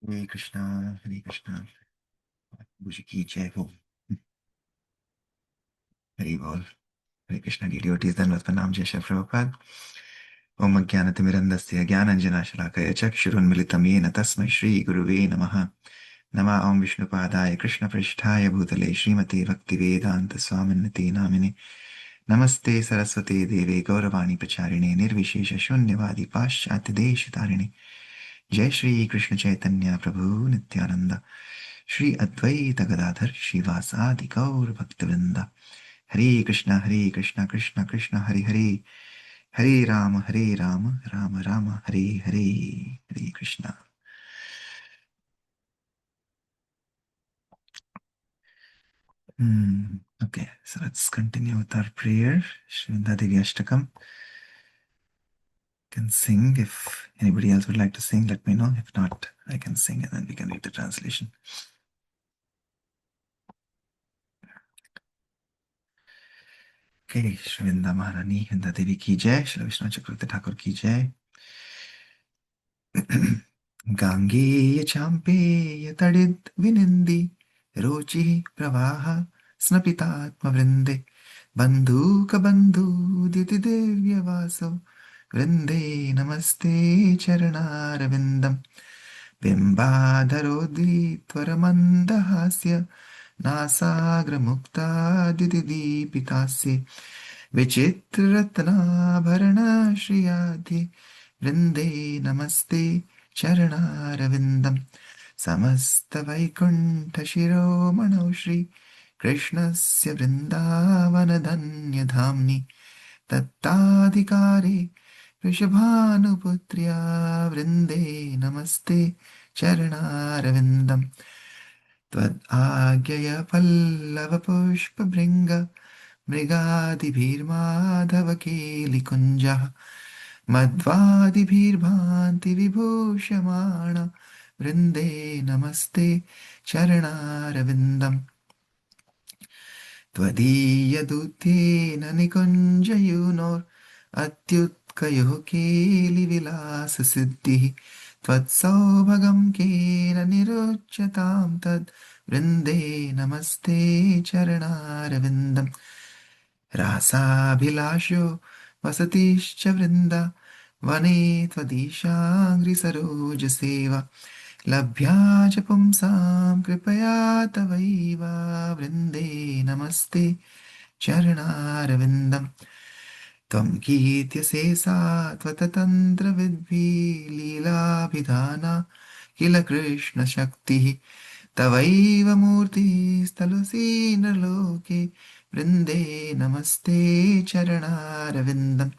हरे कृष्णा हरे कृष्णा। गुरु की जय हो। हरि बोल। हरे कृष्णा डिवोटीज धन्यवाद प्रणाम जय श्री प्रभुपाद। ओम अज्ञानतिमिरन्धस्य ज्ञानञ्जनाशलाकय चक्षुरुन्मिलितं येन तस्मै श्रीगुरुवे नमः। नमः ओं विष्णुपादाय कृष्णपृष्ठाय भूतले श्रीमते भक्तिवेदान्तस्वामिन्नति नामिने। नमस्ते सरस्वते देवे गौरवाणी प्रचारिणे निर्विशेष शून्यवादी पाश्चात्यदेशतारिणे। जय श्री कृष्ण चैतन्य प्रभु नित्यानंद श्री अद्वैत गदाधर श्रीवासादि गौर भक्तवृंद। हरे कृष्णा कृष्ण कृष्ण हरे हरे, हरे राम राम राम हरे हरे। हरे Krishna. Okay, so let's continue with our prayer. Shrinda Devi Ashtakam. Can sing. If anybody else would like to sing, let me know. If not, I can sing and then we can read the translation. Okay, Shrinda Maharani, Shrinda Devi ki jai, Shri Vishnu Chakravarti Thakur ki jai. गाङ्गेय चाम्पेय तडिद् विनिन्दि रोचिः प्रवाह स्नपितात्मवृन्दे बन्धूकबन्धूदितिदिव्यवासो वृन्दे नमस्ते चरणारविन्दम् बिम्बाधरोद्वीत्वरमन्दहास्य नासाग्रमुक्तादितिदीपितास्ये विचित्ररत्नाभरणश्रियाद्ये वृन्दे नमस्ते चरणारविन्दम् समस्तवैकुण्ठशिरोमणौ श्री कृष्णस्य वृन्दावनधन्यधाम्नि दत्ताधिकारे वृषभानुपुत्र्या वृन्दे नमस्ते चरणारविन्दम् त्वदाज्ञया पल्लवपुष्पभृङ्ग मृगादिभिर्माधवकेलिकुञ्जः मध्वादिभिर्भान्ति विभूषमाण वृन्दे नमस्ते चरणारविन्दम् त्वदीयदूतेन निकुञ्जयूनोर् अत्युत्कयोः केलिविलाससिद्धिः त्वत्सौभगं केन निरुच्यतां तद् वृन्दे नमस्ते चरणारविन्दम् रासाभिलाषो वसतिश्च वृन्दा वने त्वदीशाङ्घ्रिसरोजसेवा लभ्या च पुंसां कृपया तवैव वृन्दे नमस्ते चरणारविन्दम् त्वं गीत्यसे सा त्वततन्त्रविद्भिः लीलाभिधाना किल कृष्णशक्तिः तवैव मूर्तिस्तलुषि नरलोके वृन्दे नमस्ते चरणारविन्दम्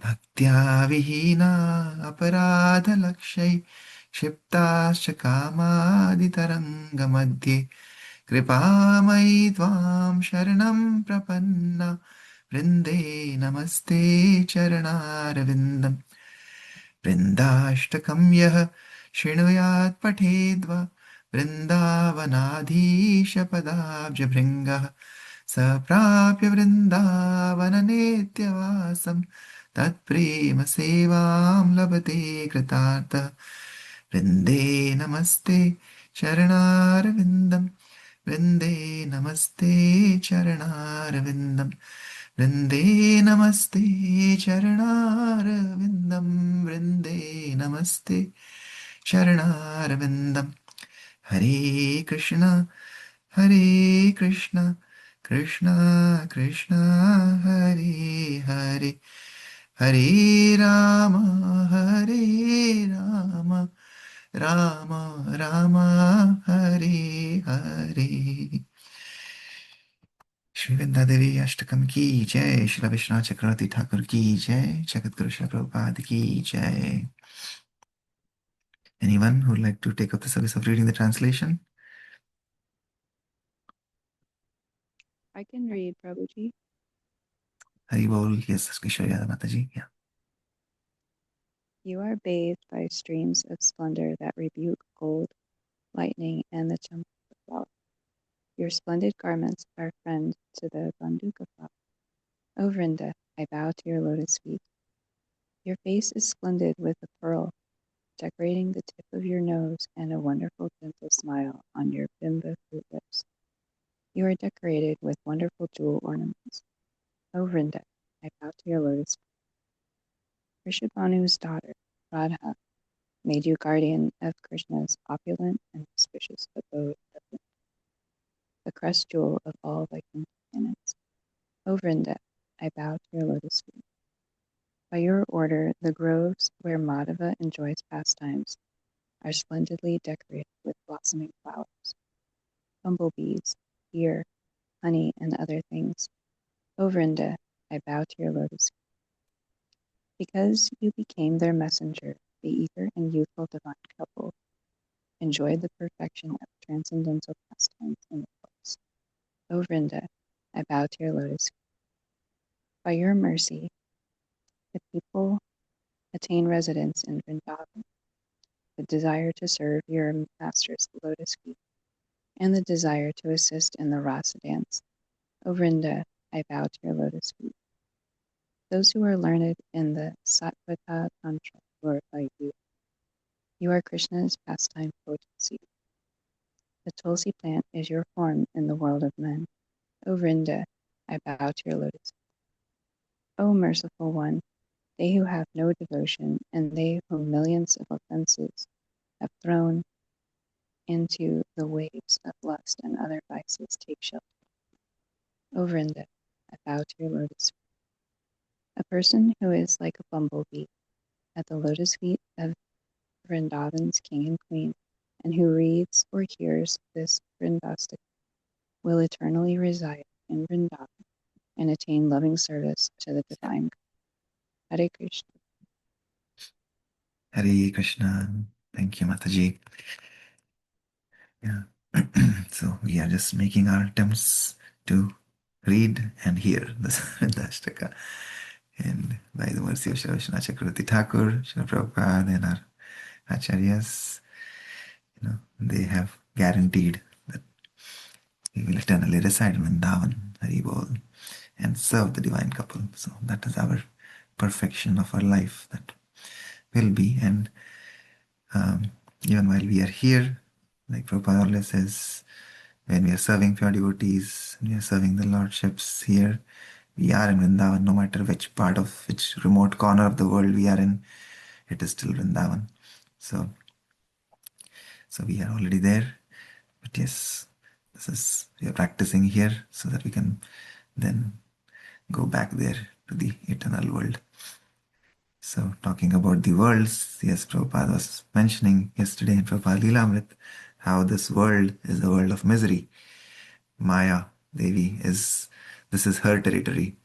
भक्त्या विहीना अपराधलक्ष्यै क्षिप्ताश्च कामादितरङ्गमध्ये कृपामयि त्वां शरणं प्रपन्ना वृन्दे नमस्ते चरणारविन्दम् वृन्दाष्टकं यः शृणुयात् पठेद्वा वृन्दावनाधीशपदाब्जभृङ्गः स प्राप्य वृन्दावननित्यवासं तत्प्रेमसेवां लभते कृतार्थः वृन्दे नमस्ते चरणारविन्दम् वृन्दे नमस्ते चरणारविन्दम् वृन्दे नमस्ते चरणारविन्दम् वृन्दे नमस्ते चरणारविन्दम् हरे कृष्ण कृष्ण कृष्ण हरे हरे हरे राम हरे राम राम राम हरे हरे। श्री वृंदा देवी अष्टकम की जय। श्री विश्वनाथ चक्रवर्ती ठाकुर की जय। जगत गुरु श्री प्रभुपाद की जय। Anyone who would like to take up the service of reading the translation? I can read, Prabhuji. Hari Bol. Yes, Kishore Mataji. Yeah. You are bathed by streams of splendor that rebuke gold, lightning, and the champa flower. Your splendid garments are friend to the banduka flower. O Vrinda, I bow to your lotus feet. Your face is splendid with a pearl. decorating the tip of your nose and a wonderful gentle smile on your bimba fruit lips. You are decorated with wonderful jewel ornaments. O Vrinda, I bow to your lotus. Rishabhanu's daughter, Radha, made you guardian of Krishna's opulent and auspicious abode of Vrinda, the crest jewel of all Vaikuntha planets. O Vrinda, I bow to your lotus feet. By your order, the groves where Madhava enjoys pastimes are splendidly decorated with blossoming flowers, bumblebees, deer, honey, and other things. O Vrinda, I bow to your lotus feet. Because you became their messenger, the eager and youthful divine couple enjoyed the perfection of transcendental pastimes in the courts. O Vrinda, I bow to your lotus feet. By your mercy, the people attain residence in Vrindavan, the desire to serve your master's lotus feet, and the desire to assist in the rasa dance. O Vrinda, I bow to your lotus feet. Those who are learned in the Satvata Tantra glorify you. You are Krishna's pastime potency. The tulsi plant is your form in the world of men. O Vrinda, I bow to your lotus feet. O merciful one, they who have no devotion and they whom millions of offenses have thrown into the waves of lust and other vices take shelter. O Vrinda, I bow to your lotus feet. A person who is like a bumblebee at the lotus feet of Vrindavan's king and queen, and who reads or hears this Vrindastika will eternally reside in Vrindavan and attain loving service to the divine God. Hare Krishna. Hare Krishna. Thank you, Mataji. Yeah. So we are just making our attempts to read and hear the Ashtaka. And by the mercy of Sri Vishwanath Chakravarti Thakur, Srila Prabhupada, and our Acharyas, they have guaranteed that we will eternally reside in Vrindavan, Haribol, and serve the divine couple. So that is our perfection of our life that will be. And even while we are here, like Prabhupada always says, when we are serving pure devotees, when we are serving the lordships here, we are in Vrindavan, no matter which part of which remote corner of the world we are in, it is still Vrindavan. So we are already there. But yes, we are practicing here so that we can then go back there to the eternal world. So talking about the worlds, yes, Prabhupada was mentioning yesterday in Prabhupada Leelamrit how this world is a world of misery. Maya Devi this is her territory.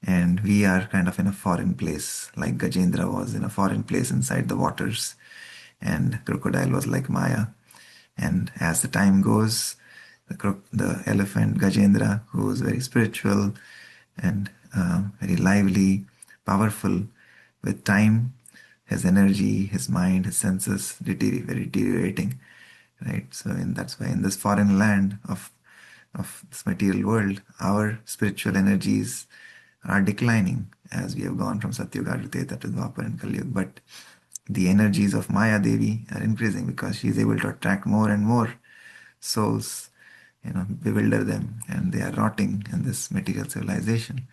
And we are kind of in a foreign place, like Gajendra was in a foreign place inside the waters. And crocodile was like Maya. And as the time goes, the elephant Gajendra, who is very spiritual and very lively, powerful, with time, his energy, his mind, his senses deteriorating, right? So, that's why in this foreign land of this material world, our spiritual energies are declining as we have gone from Satyuga to Treta to Dwapar and Kalyug. But the energies of Maya Devi are increasing because she is able to attract more and more souls, bewilder them, and they are rotting in this material civilization.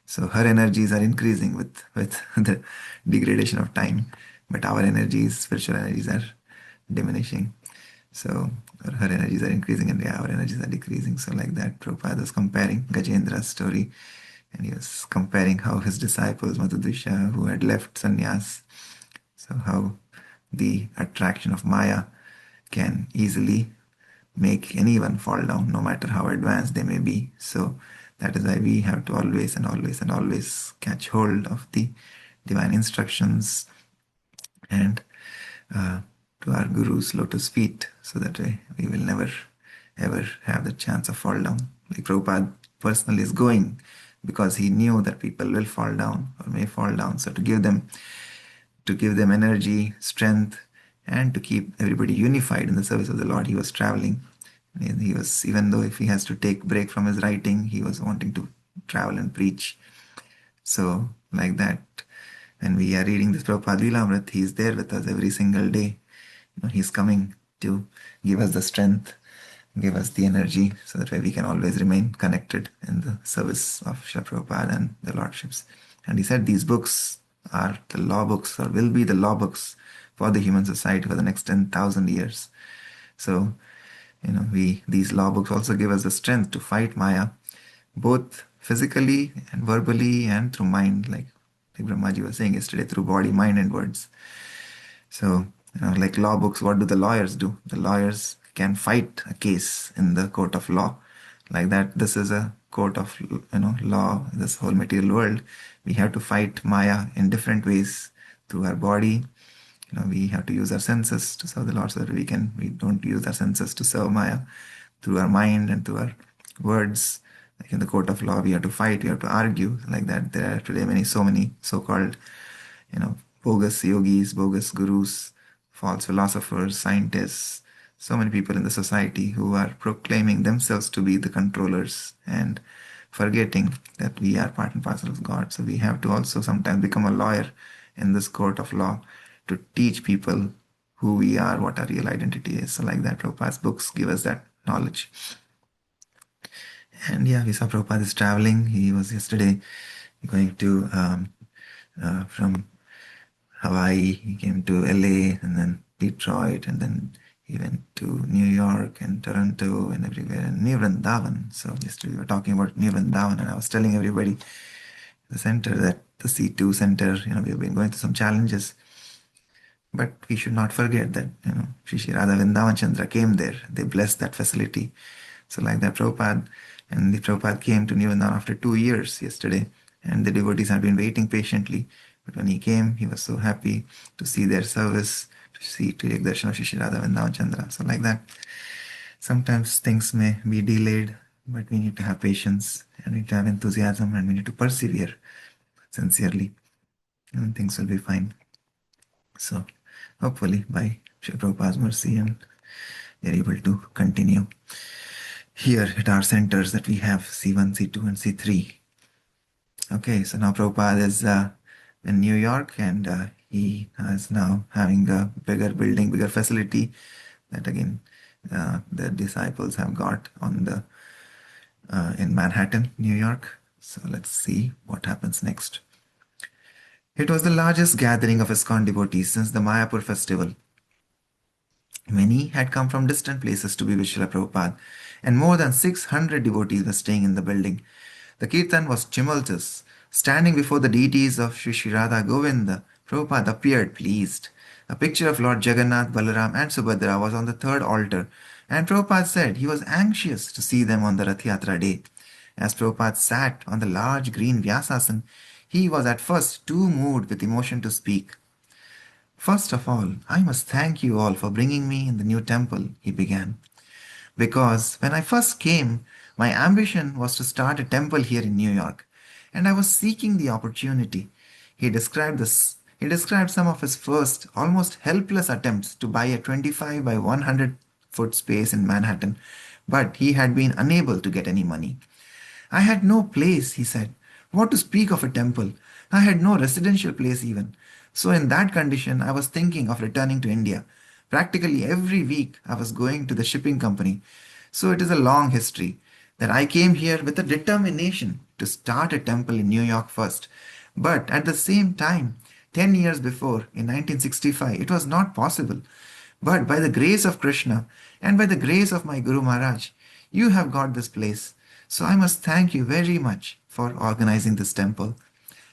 So her energies are increasing with the degradation of time, but our energies, spiritual energies, are diminishing. So her energies are increasing and our energies are decreasing. So like that, Prabhupada was comparing Gajendra's story, and he was comparing how his disciples, Madhudisha, who had left sannyas, so how the attraction of Maya can easily make anyone fall down, no matter how advanced they may be. So that is why we have to always and always and always catch hold of the divine instructions and to our Guru's lotus feet, so that we will never ever have the chance of fall down. Like Prabhupada personally is going because he knew that people will fall down or may fall down. So to give them energy, strength, and to keep everybody unified in the service of the Lord, he was traveling. And he was, even though if he has to take break from his writing, he was wanting to travel and preach. So like that, when we are reading this Prabhupada Leelamrit, he is there with us every single day. He's coming to give us the strength, give us the energy, so that way we can always remain connected in the service of Srila Prabhupada and the Lordships. And he said these books are the law books, or will be the law books for the human society for the next 10,000 years. So, these law books also give us the strength to fight Maya, both physically and verbally and through mind, like Brahmaji was saying yesterday, through body, mind, and words. So, like law books, what do the lawyers do? The lawyers can fight a case in the court of law. Like that, this is a court of, law, this whole material world. We have to fight Maya in different ways through our body. We have to use our senses to serve the Lord, so that we don't use our senses to serve Maya, through our mind and through our words. Like in the court of law, we have to fight, we have to argue. Like that, there are today so many so-called, bogus yogis, bogus gurus, false philosophers, scientists, so many people in the society who are proclaiming themselves to be the controllers and forgetting that we are part and parcel of God. So we have to also sometimes become a lawyer in this court of law to teach people who we are, what our real identity is. So like that, Prabhupada's books give us that knowledge. And yeah, we saw Prabhupada is traveling. He was yesterday going to from Hawaii, he came to LA and then Detroit, and then he went to New York and Toronto and everywhere, and New Vrindavan. So yesterday we were talking about New Vrindavan, and I was telling everybody the center, that the C2 center, we've been going through some challenges. But we should not forget that, Shri Shri Radha Vrindavan Chandra came there. They blessed that facility. So like that, Prabhupada, and the Prabhupada came to New Vrindavan after 2 years yesterday, and the devotees had been waiting patiently. But when he came, he was so happy to see their service, to take darshan of Shri Shri Radha Vrindavan Chandra. So like that, sometimes things may be delayed, but we need to have patience, and we need to have enthusiasm, and we need to persevere sincerely, and things will be fine. So hopefully by Shri Prabhupada's mercy, and we are able to continue here at our centers that we have C1, C2, and C3. Okay, so now Prabhupada is in New York, and he is now having a bigger building, bigger facility that again the disciples have got on the in Manhattan, New York. So let's see what happens next. It was the largest gathering of ISKCON devotees since the Mayapur festival. Many had come from distant places to be with Srila Prabhupada, and more than 600 devotees were staying in the building. The kirtan was tumultuous. Standing before the deities of Sri Sri Radha Govinda, Prabhupada appeared pleased. A picture of Lord Jagannath, Balaram, and Subhadra was on the third altar, and Prabhupada said he was anxious to see them on the Rath Yatra day. As Prabhupada sat on the large green Vyasasan, he was at first too moved with emotion to speak. First of all, I must thank you all for bringing me in the new temple, he began. Because when I first came, my ambition was to start a temple here in New York, and I was seeking the opportunity. He described this. He described some of his first, almost helpless attempts to buy a 25 by 100-foot space in Manhattan, but he had been unable to get any money. I had no place, he said. What to speak of a temple? I had no residential place even. So, in that condition, I was thinking of returning to India. Practically every week, I was going to the shipping company. So, it is a long history that I came here with a determination to start a temple in New York first. But at the same time, 10 years before, in 1965, it was not possible. But by the grace of Krishna and by the grace of my Guru Maharaj, you have got this place. So I must thank you very much for organizing this temple.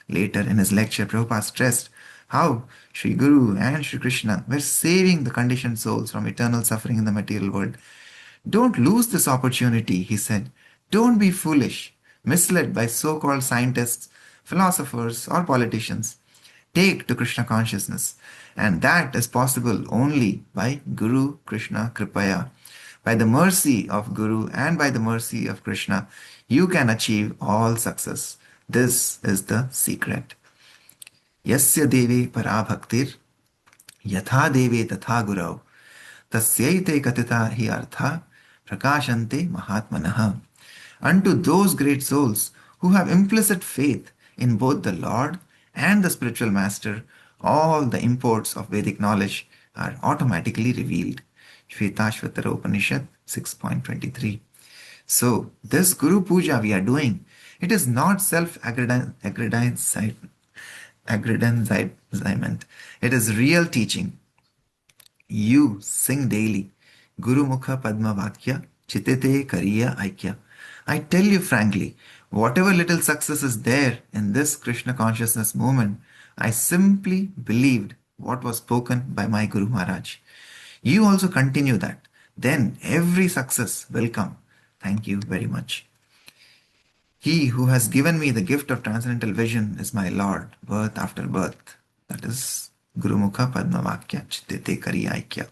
Later in his lecture, Prabhupada stressed how Sri Guru and Sri Krishna were saving the conditioned souls from eternal suffering in the material world. Don't lose this opportunity, he said. Don't be foolish, misled by so-called scientists, philosophers, or politicians. Take to Krishna consciousness, and that is possible only by Guru Krishna Kripaya. By the mercy of Guru and by the mercy of Krishna, you can achieve all success. This is the secret. Yasya deve parabhaktir, yatha deve tatha gurau, tasyaite katita hi artha, prakashante mahatmanaha. Unto those great souls who have implicit faith in both the Lord and the spiritual master, all the imports of Vedic knowledge are automatically revealed. Shvetashvatara Upanishad 6.23. So, this Guru Puja we are doing, it is not aggrandizement. It is real teaching. You sing daily. Guru Mukha Padma Vakya Chitete Kariya Aikya. I tell you frankly, whatever little success is there in this Krishna consciousness movement, I simply believed what was spoken by my Guru Maharaj. You also continue that. Then every success will come. Thank you very much. He who has given me the gift of transcendental vision is my Lord, birth after birth. That is Guru Mukha Padma Vakya Chittete Kariya Aikya.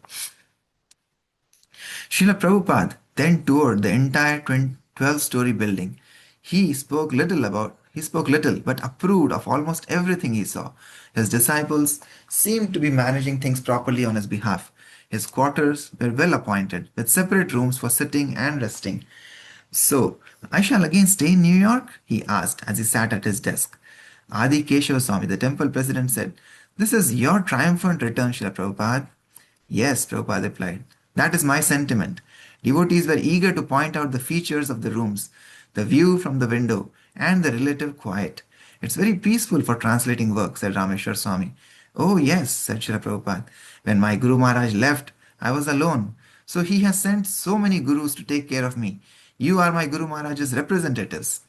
Srila Prabhupada then toured the entire 12-story building. He spoke little but approved of almost everything he saw. His disciples seemed to be managing things properly on his behalf. His quarters were well appointed, with separate rooms for sitting and resting. So, I shall again stay in New York? He asked as he sat at his desk. Adi Keshava Swami, the temple president, said, "This is your triumphant return, Srila Prabhupada." Yes, Prabhupada replied. That is my sentiment. Devotees were eager to point out the features of the rooms, the view from the window, and the relative quiet. It's very peaceful for translating work, said Rameshwar Swami. Oh, yes, said Srila Prabhupada. When my Guru Maharaj left, I was alone. So he has sent so many gurus to take care of me. You are my Guru Maharaj's representatives.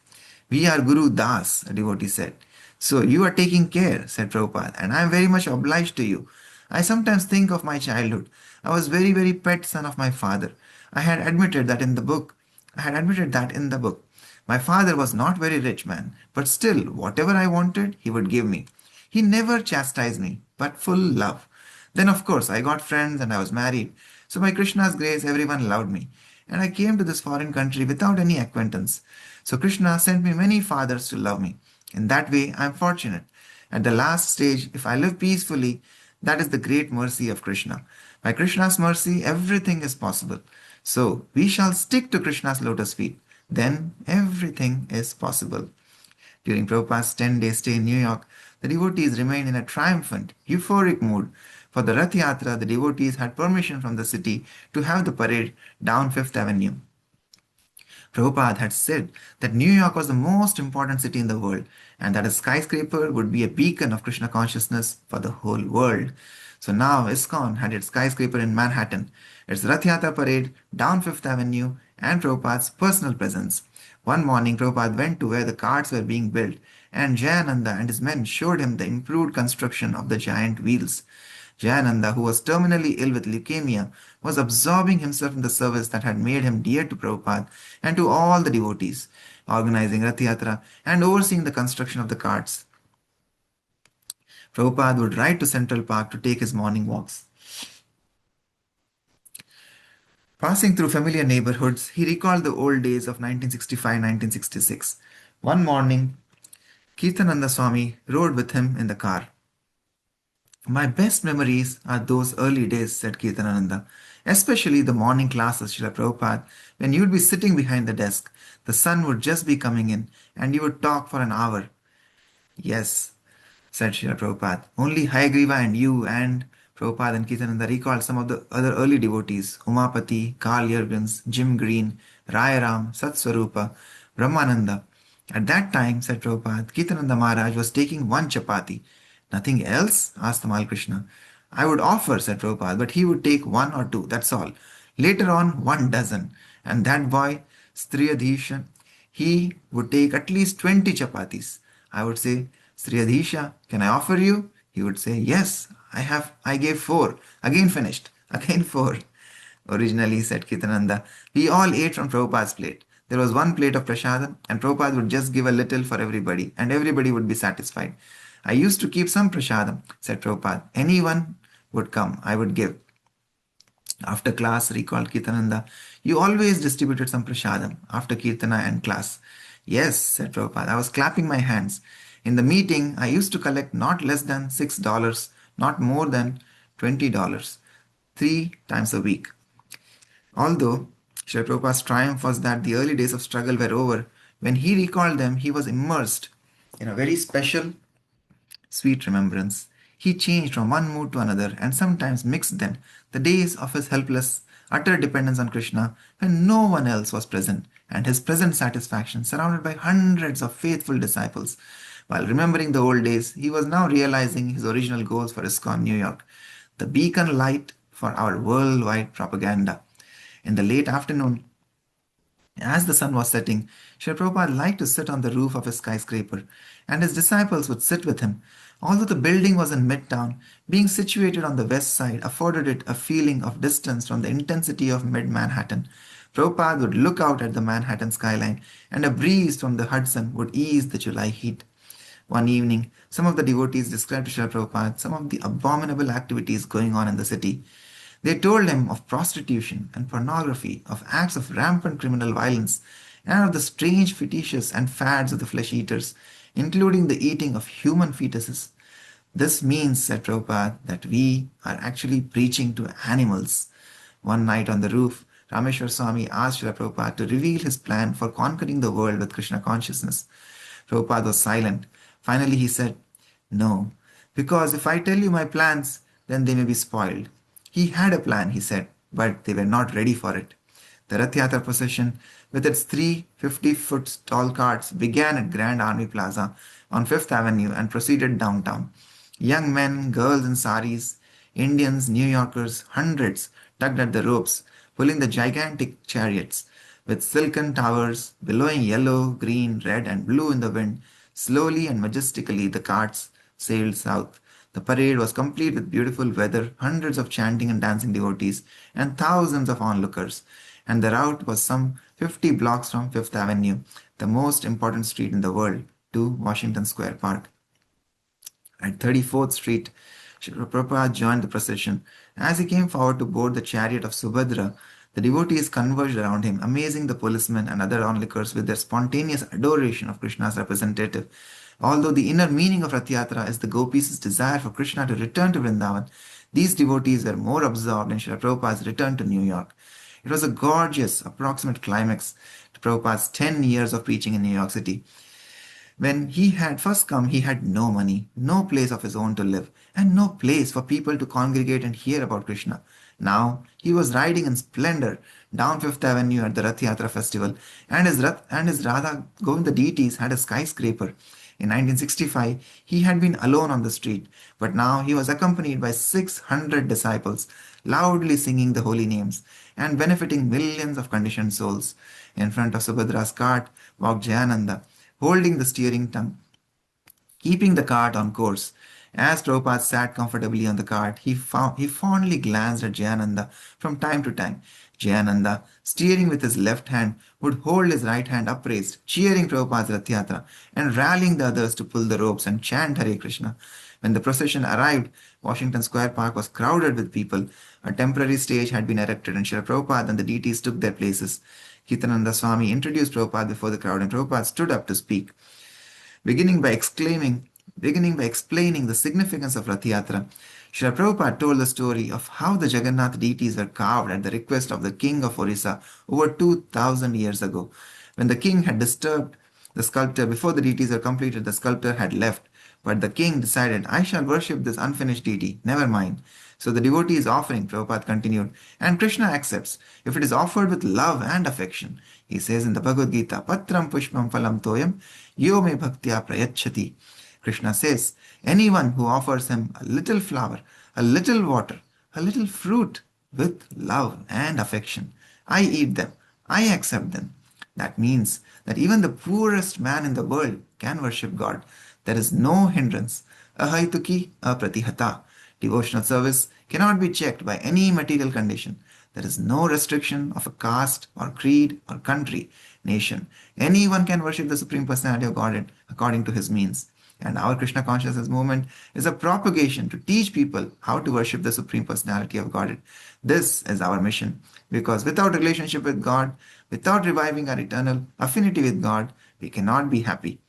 We are Guru Das, a devotee said. So you are taking care, said Prabhupada, and I am very much obliged to you. I sometimes think of my childhood. I was very, very pet son of my father. I had admitted that in the book. I had admitted that in the book. My father was not very rich man, but still, whatever I wanted, he would give me. He never chastised me, but full love. Then, of course, I got friends and I was married. So, by Krishna's grace, everyone loved me. And I came to this foreign country without any acquaintance. So, Krishna sent me many fathers to love me. In that way, I am fortunate. At the last stage, if I live peacefully, that is the great mercy of Krishna. By Krishna's mercy, everything is possible. So, we shall stick to Krishna's lotus feet. Then, everything is possible. During Prabhupada's 10-day stay in New York, the devotees remained in a triumphant, euphoric mood. For the Rath Yatra, the devotees had permission from the city to have the parade down Fifth Avenue. Prabhupada had said that New York was the most important city in the world and that a skyscraper would be a beacon of Krishna consciousness for the whole world. So now ISKCON had its skyscraper in Manhattan, its Rath Yatra parade down Fifth Avenue, and Prabhupada's personal presence. One morning, Prabhupada went to where the carts were being built, and Jayananda and his men showed him the improved construction of the giant wheels. Jayananda, who was terminally ill with leukemia, was absorbing himself in the service that had made him dear to Prabhupada and to all the devotees, organizing Rath Yatra and overseeing the construction of the carts. Prabhupada would ride to Central Park to take his morning walks. Passing through familiar neighborhoods, he recalled the old days of 1965-1966. One morning, Kirtananda Swami rode with him in the car. My best memories are those early days, said Kirtananda, especially the morning classes, Srila Prabhupada, when you'd be sitting behind the desk, the sun would just be coming in, and you would talk for an hour. Yes, said Srila Prabhupada. Only Hayagriva and you and Prabhupada and Kirtananda recalled some of the other early devotees, Umapati, Carl Jurgens, Jim Green, Rayaram, Satswarupa, Brahmananda. At that time, said Prabhupada, Kirtananda Maharaj was taking one chapati. Nothing else? Asked Tamal Krishna. I would offer, said Prabhupada, but he would take one or two, that's all. Later on, 1 dozen. And that boy, Striyadhisha, he would take at least 20 chapatis. I would say, Striyadhisha, can I offer you? He would say, yes, I gave 4. Again finished. Again 4. Originally, said Kirtananda, we all ate from Prabhupada's plate. There was one plate of prasadam, and Prabhupada would just give a little for everybody, and everybody would be satisfied. I used to keep some prasadam, said Prabhupada. Anyone would come, I would give. After class, recalled Kirtananda, you always distributed some prasadam after Kirtana and class. Yes, said Prabhupada, I was clapping my hands. In the meeting, I used to collect not less than $6, not more than $20, 3 times a week. Although Srila Prabhupada's triumph was that the early days of struggle were over, when he recalled them, he was immersed in a very special Sweet remembrance. He changed from one mood to another and sometimes mixed them. The days of his helpless, utter dependence on Krishna when no one else was present, and his present satisfaction surrounded by hundreds of faithful disciples. While remembering the old days, he was now realizing his original goals for ISKCON New York, the beacon light for our worldwide propaganda. In the late afternoon, as the sun was setting, Srila Prabhupada liked to sit on the roof of his skyscraper, and his disciples would sit with him. Although the building was in Midtown, being situated on the west side afforded it a feeling of distance from the intensity of mid Manhattan. Prabhupada would look out at the Manhattan skyline, and a breeze from the Hudson would ease the July heat. One evening, some of the devotees described to Srila Prabhupada some of the abominable activities going on in the city. They told him of prostitution and pornography, of acts of rampant criminal violence, and of the strange fetishes and fads of the flesh eaters, including the eating of human fetuses. This means, said Prabhupada, that we are actually preaching to animals. One night on the roof, Rameshwar Swami asked Srila Prabhupada to reveal his plan for conquering the world with Krishna consciousness. Prabhupada was silent. Finally, he said, "No, because if I tell you my plans, then they may be spoiled." He had a plan, he said, but they were not ready for it. The Rath Yatra procession, with its three 50-foot tall carts, began at Grand Army Plaza on Fifth Avenue and proceeded downtown. Young men, girls in saris, Indians, New Yorkers, hundreds tugged at the ropes, pulling the gigantic chariots. With silken towers, billowing yellow, green, red, and blue in the wind, slowly and majestically the carts sailed south. The parade was complete with beautiful weather, hundreds of chanting and dancing devotees, and thousands of onlookers. And the route was some 50 blocks from Fifth Avenue, the most important street in the world, to Washington Square Park. At 34th Street, Srila Prabhupada joined the procession. As he came forward to board the chariot of Subhadra, the devotees converged around him, amazing the policemen and other onlookers with their spontaneous adoration of Krishna's representative. Although the inner meaning of Rath Yatra is the gopis' desire for Krishna to return to Vrindavan, these devotees were more absorbed in Srila Prabhupada's return to New York. It was a gorgeous, approximate climax to Prabhupada's 10 years of preaching in New York City. When he had first come, he had no money, no place of his own to live, and no place for people to congregate and hear about Krishna. Now he was riding in splendor down Fifth Avenue at the Rath Yatra festival, and his Radha Govinda deities had a skyscraper. In 1965, he had been alone on the street, but now he was accompanied by 600 disciples, loudly singing the holy names and benefiting millions of conditioned souls. In front of Subhadra's cart walked Jayananda, holding the steering tongue, keeping the cart on course. As Prabhupada sat comfortably on the cart, he fondly glanced at Jayananda from time to time. Jayananda, steering with his left hand, would hold his right hand upraised, cheering Prabhupada's Rath Yatra and rallying the others to pull the ropes and chant Hare Krishna. When the procession arrived, Washington Square Park was crowded with people. A temporary stage had been erected, and Srila Prabhupada and the deities took their places. Kirtananda Swami introduced Prabhupada before the crowd, and Prabhupada stood up to speak. Beginning by explaining the significance of Rath Yatra, Srila Prabhupada told the story of how the Jagannath deities were carved at the request of the king of Orissa over 2000 years ago. When the king had disturbed the sculptor before the deities were completed, the sculptor had left. But the king decided, "I shall worship this unfinished deity, never mind." So the devotee is offering, Prabhupada continued, and Krishna accepts if it is offered with love and affection. He says in the Bhagavad Gita, "Patram pushpam phalam toyam yo me bhaktya prayachati." Krishna says, anyone who offers him a little flower, a little water, a little fruit with love and affection, I eat them, I accept them. That means that even the poorest man in the world can worship God. There is no hindrance. Ahaituki apratihata. Devotional service cannot be checked by any material condition. There is no restriction of a caste or creed or country, nation. Anyone can worship the Supreme Personality of Godhead according to his means. And our Krishna consciousness movement is a propagation to teach people how to worship the Supreme Personality of Godhead. This is our mission, because without relationship with God, without reviving our eternal affinity with God, we cannot be happy.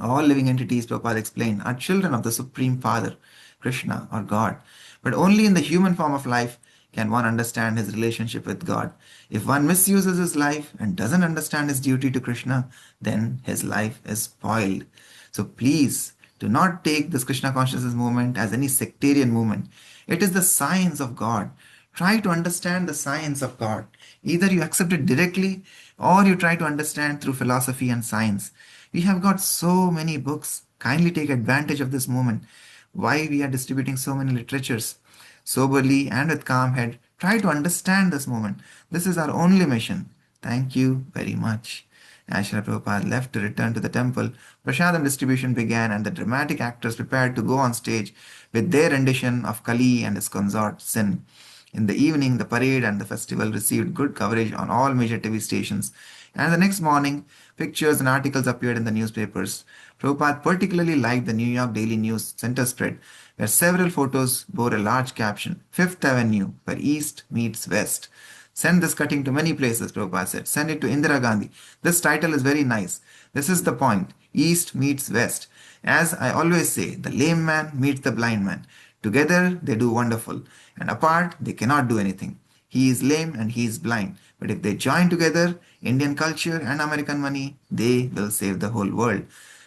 All living entities, Prabhupada explained, are children of the Supreme Father, Krishna or God. But only in the human form of life can one understand his relationship with God. If one misuses his life and doesn't understand his duty to Krishna, then his life is spoiled. So please Do not take this Krishna consciousness movement as any sectarian movement. It is the science of God. Try to understand the science of God. Either you accept it directly or you try to understand through philosophy and science. We have got so many books. Kindly take advantage of this moment. Why we are distributing so many literatures. Soberly and with calm head, try to understand this moment. This is our only mission. Thank you very much. As Srila Prabhupada left to return to the temple, prasadam distribution began and the dramatic actors prepared to go on stage with their rendition of Kali and his consort Sin. In the evening, the parade and the festival received good coverage on all major TV stations, and the next morning, pictures and articles appeared in the newspapers. Prabhupada particularly liked the New York Daily News center spread, where several photos bore a large caption, Fifth Avenue, where East meets West. Send this cutting to many places, Prabhupada said. Send it to Indira Gandhi. This title is very nice. This is the point. East meets West. As I always say, the lame man meets the blind man. Together they do wonderful, and apart they cannot do anything. He is lame and he is blind. But if they join together, Indian culture and American money, they will save the whole world.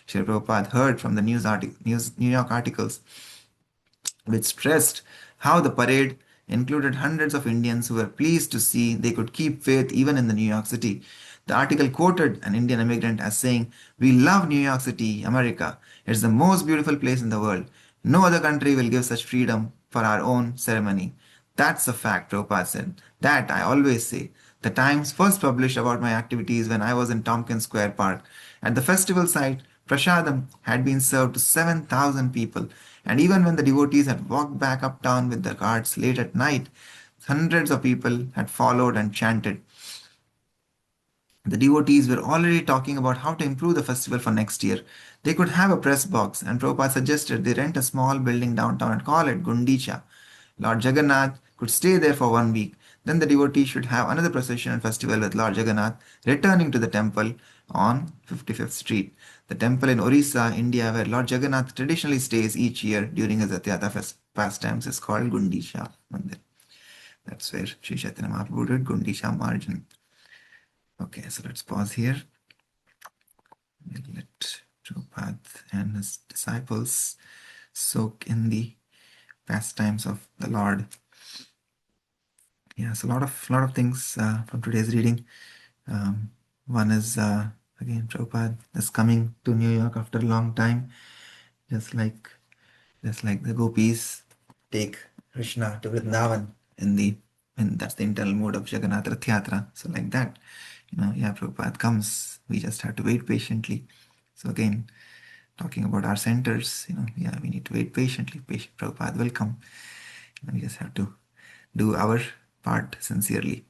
Srila Prabhupada heard from the New York articles which stressed how the parade included hundreds of Indians who were pleased to see they could keep faith even in the New York City. The article quoted an Indian immigrant as saying, "We love New York City, America. It's the most beautiful place in the world. No other country will give such freedom for our own ceremony." That's a fact, Prabhupada said. That I always say. The Times first published about my activities when I was in Tompkins Square Park. At the festival site, prasadam had been served to 7,000 people, and even when the devotees had walked back uptown with the carts late at night, hundreds of people had followed and chanted. The devotees were already talking about how to improve the festival for next year. They could have a press box, and Prabhupada suggested they rent a small building downtown and call it Gundicha. Lord Jagannath could stay there for 1 week. Then the devotees should have another procession and festival with Lord Jagannath returning to the temple on 55th Street, the temple in Orissa, India, where Lord Jagannath traditionally stays each year during his Rath pastimes, is called Gundicha Mandir. That's where Sri Chaitanya Mahaprabhu did Gundicha Marjan. Okay, so let's pause here. We'll let Prabhupada and his disciples soak in the pastimes of the Lord. Yeah, so a lot of things from today's reading. One is again Prabhupada is coming to New York after a long time, just like the gopis take Krishna to Vrindavan in that's the internal mode of Jagannath Rath Yatra. So like that, yeah, Prabhupada comes. We just have to wait patiently. So again, talking about our centers, yeah, we need to wait patiently. Prabhupada will come. We just have to do our part sincerely,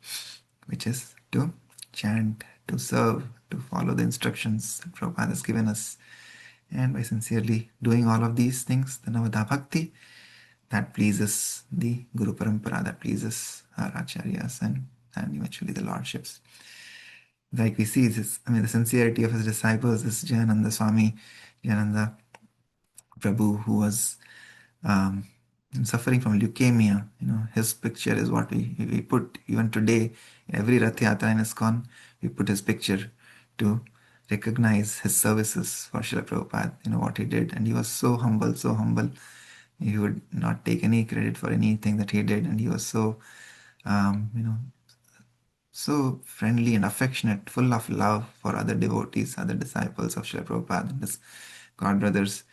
which is to chant, to serve, to follow the instructions that Prabhupada has given us. And by sincerely doing all of these things, the Navada Bhakti, that pleases the Guru Parampara, that pleases our Acharyas and eventually the Lordships. Like we see, the sincerity of his disciples, this Jayananda Swami, Jayananda Prabhu, who was suffering from leukemia. His picture is what we put even today. Every Rath Yatra in ISKCON, we put his picture to recognize his services for Srila Prabhupada, what he did. And he was so humble, so humble. He would not take any credit for anything that he did. And he was so, so friendly and affectionate, full of love for other devotees, other disciples of Srila Prabhupada and his god brothers.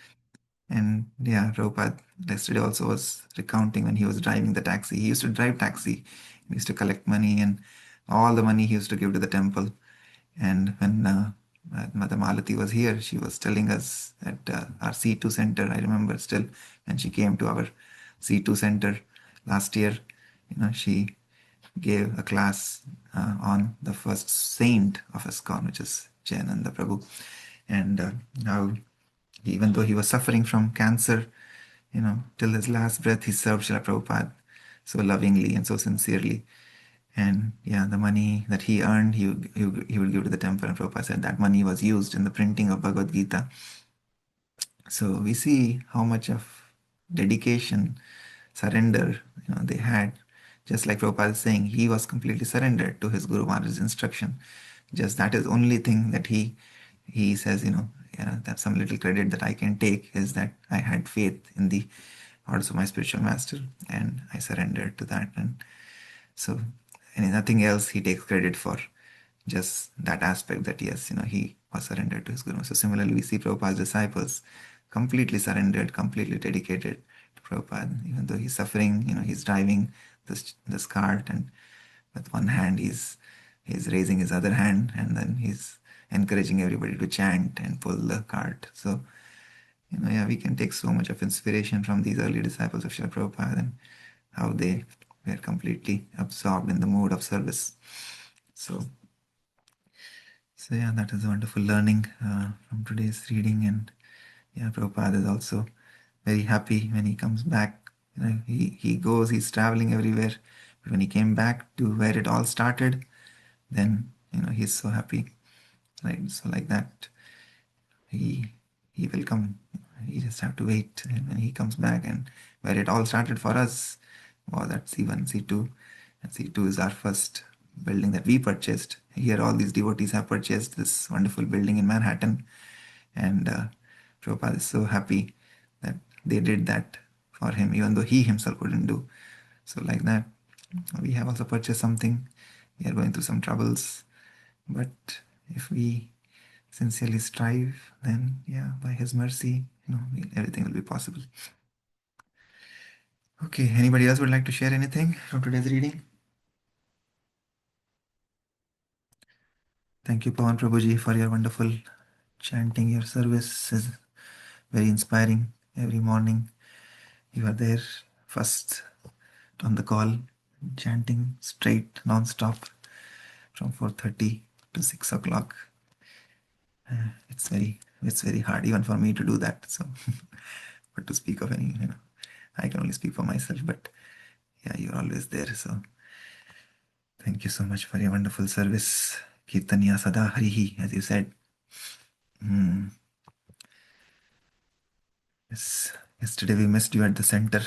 And yeah, Prabhupada yesterday also was recounting when he was driving the taxi. He used to drive taxi. He used to collect money, and all the money he used to give to the temple. And when Mother Malati was here, she was telling us at our C2 center, I remember still, when she came to our C2 center last year, she gave a class on the first saint of ISKCON, which is Jayananda Prabhu. And how even though he was suffering from cancer, till his last breath, he served Srila Prabhupada so lovingly and so sincerely. And yeah, the money that he earned, he would give to the temple. And Prabhupada said that money was used in the printing of Bhagavad Gita. So we see how much of dedication, surrender, they had. Just like Prabhupada is saying, he was completely surrendered to his Guru Maharaj's instruction. Just that is only thing that he says, That's some little credit that I can take, is that I had faith in the orders of my spiritual master, and I surrendered to that. And so, and nothing else he takes credit for, just that aspect that yes, he was surrendered to his Guru. So similarly, we see Prabhupada's disciples completely surrendered, completely dedicated to Prabhupada, even though he's suffering. He's driving this cart, and with one hand he's raising his other hand, and then he's encouraging everybody to chant and pull the cart. So yeah, we can take so much of inspiration from these early disciples of Srila Prabhupada, and how they were completely absorbed in the mode of service. So yeah, that is a wonderful learning from today's reading. And yeah, Prabhupada is also very happy when he comes back. He's traveling everywhere. But when he came back to where it all started, then he's so happy, right? So like that, he he will come. You just have to wait, and when he comes back, and where it all started for us was at C1, C2, and C2 is our first building that we purchased. Here, all these devotees have purchased this wonderful building in Manhattan, and Prabhupada is so happy that they did that for him, even though he himself couldn't do. So like that, we have also purchased something. We are going through some troubles, but if we sincerely strive, then yeah, by his mercy, everything will be possible. Okay, anybody else would like to share anything from today's reading? Thank you, Pawan Prabhuji, for your wonderful chanting. Your service is very inspiring. Every morning you are there first on the call, chanting straight, non-stop from 4:30 to 6 o'clock. It's very hard even for me to do that. So, but to speak of any, I can only speak for myself. But yeah, you're always there. So thank you so much for your wonderful service. Kirtaniya Sada Harihi, as you said. Hmm. Yes. Yesterday we missed you at the center.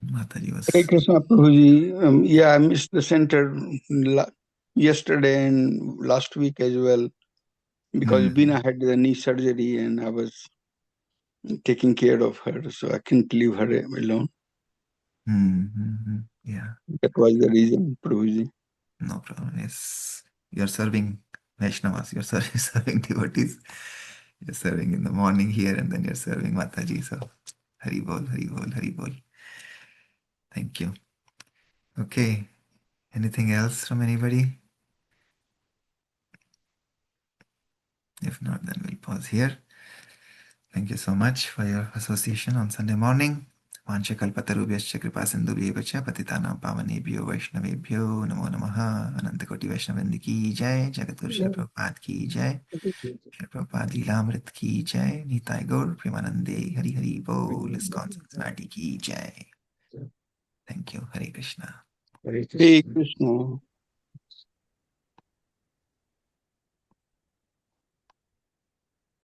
Mataji Hare was. Krishna Prabhuji. Yeah, I missed the center yesterday and last week as well, because Bina had the knee surgery and I was taking care of her, so I couldn't leave her alone. Yeah. That was the reason, Prabhuji. No problem. Yes. You're serving Vaishnavas, you're serving devotees. You're serving in the morning here, and then you're serving Mataji. So, Hari Bol, Hari Bol, Hari Bol. Thank you. Okay. Anything else from anybody? If not, then we'll pause here. Thank you so much for your association on Sunday morning. वाञ्छकल्पतरुभ्यश्च कृपासिन्धुभ्येव च पतितानां पावनेभ्यो वैष्णवेभ्यो नमो नमः। अनंतकोटि वैष्णववृंद की जय। जगद्गुरु श्री प्रभुपाद की जय। श्री प्रभुपाद लीलामृत की जय। निताय गौर प्रेमानंदे हरि हरि बोल। इस्कॉन सिंसिनाटी की जय। Thank you. Hare Krishna. Hare Krishna.